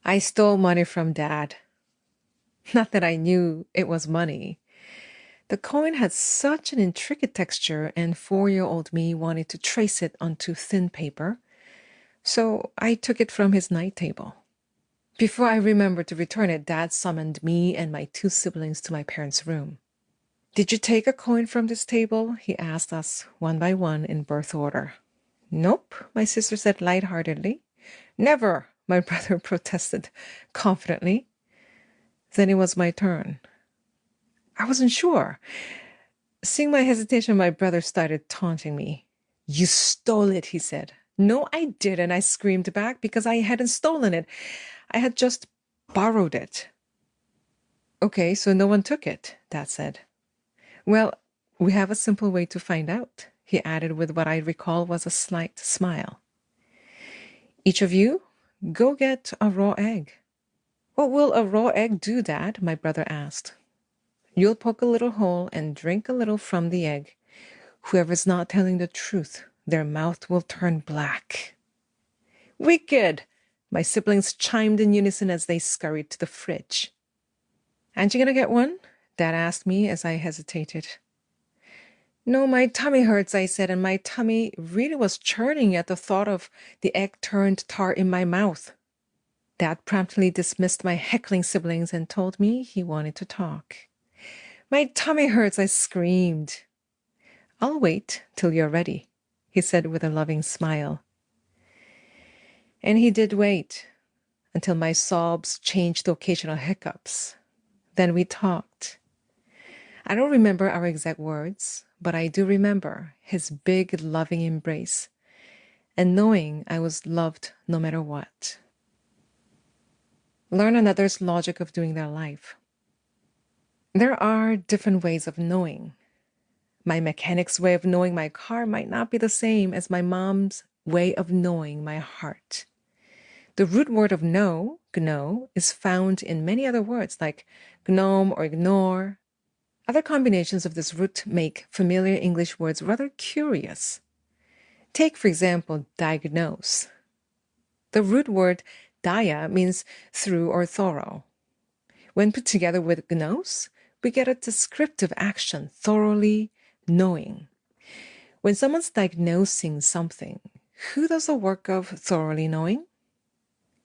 I stole money from Dad. Not that I knew it was money. The coin had such an intricate texture, and 4-year-old me wanted to trace it onto thin paper, so I took it from his night table. Before I remembered to return it, Dad summoned me and my 2 siblings to my parents' room. "Did you take a coin from this table?" he asked us one by one in birth order. "Nope," my sister said lightheartedly. "Never," my brother protested confidently. Then it was my turn. I wasn't sure. Seeing my hesitation, my brother started taunting me. "You stole it," he said. "No, I didn't," I screamed back, because I hadn't stolen it. I had just borrowed it. "Okay, so no one took it," Dad said. "Well, we have a simple way to find out," he added with what I recall was a slight smile. "Each of you, go get a raw egg." "What will a raw egg do, Dad?" my brother asked. "You'll poke a little hole and drink a little from the egg. Whoever's not telling the truth, their mouth will turn black." "Wicked!" my siblings chimed in unison as they scurried to the fridge. "Aren't you going to get one?" Dad asked me as I hesitated. "No, my tummy hurts," I said, and my tummy really was churning at the thought of the egg-turned tart in my mouth. Dad promptly dismissed my heckling siblings and told me he wanted to talk. "My tummy hurts," I screamed. "I'll wait till you're ready," he said with a loving smile. And he did wait until my sobs changed to occasional hiccups. Then we talked. I don't remember our exact words, but I do remember his big, loving embrace and knowing I was loved no matter what. Learn another's logic of doing their life. There are different ways of knowing. My mechanic's way of knowing my car might not be the same as my mom's way of knowing my heart. The root word of know, gno, is found in many other words like gnome or ignore. Other combinations of this root make familiar English words rather curious. Take, for example, diagnose. The root word dia means through or thorough. When put together with gnose, we get a descriptive action, thoroughly knowing. When someone's diagnosing something, who does the work of thoroughly knowing?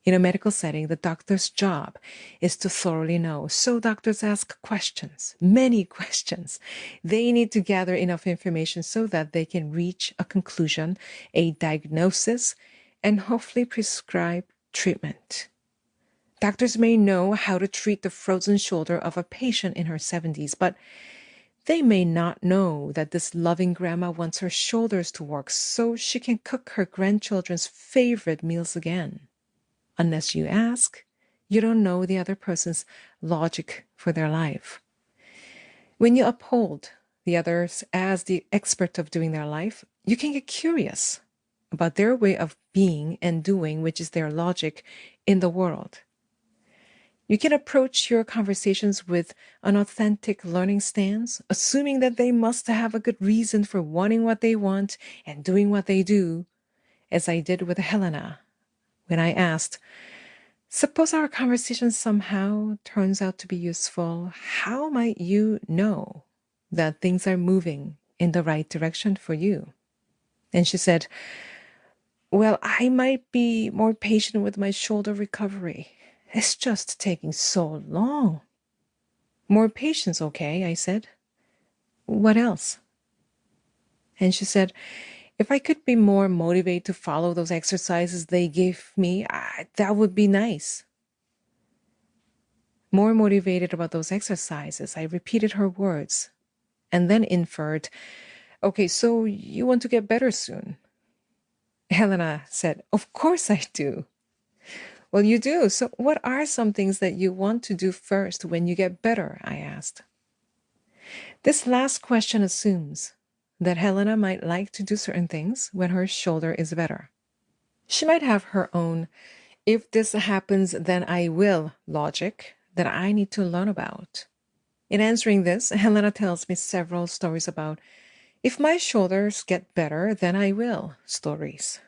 In a medical setting, the doctor's job is to thoroughly know. So doctors ask questions, many questions. They need to gather enough information so that they can reach a conclusion, a diagnosis, and hopefully prescribe treatment. Doctors may know how to treat the frozen shoulder of a patient in her 70s, but they may not know that this loving grandma wants her shoulders to work so she can cook her grandchildren's favorite meals again. Unless you ask, you don't know the other person's logic for their life. When you uphold the others as the expert of doing their life, you can get curious about their way of being and doing, which is their logic in the world. You can approach your conversations with an authentic learning stance, assuming that they must have a good reason for wanting what they want and doing what they do, as I did with Helena when I asked, "Suppose our conversation somehow turns out to be useful. How might you know that things are moving in the right direction for you?" And she said, "Well, I might be more patient with my shoulder recovery. It's just taking so long." "More patience, okay," I said. "What else?" And she said, "If I could be more motivated to follow those exercises they gave me, that would be nice." More motivated about those exercises, I repeated her words and then inferred, "Okay, so you want to get better soon?" Helena said, "Of course I do." "Well, you do. So what are some things that you want to do first when you get better?" I asked. This last question assumes that Helena might like to do certain things when her shoulder is better. She might have her own "if this happens, then I will" logic that I need to learn about. In answering this, Helena tells me several stories about "if my shoulders get better, then I will" stories.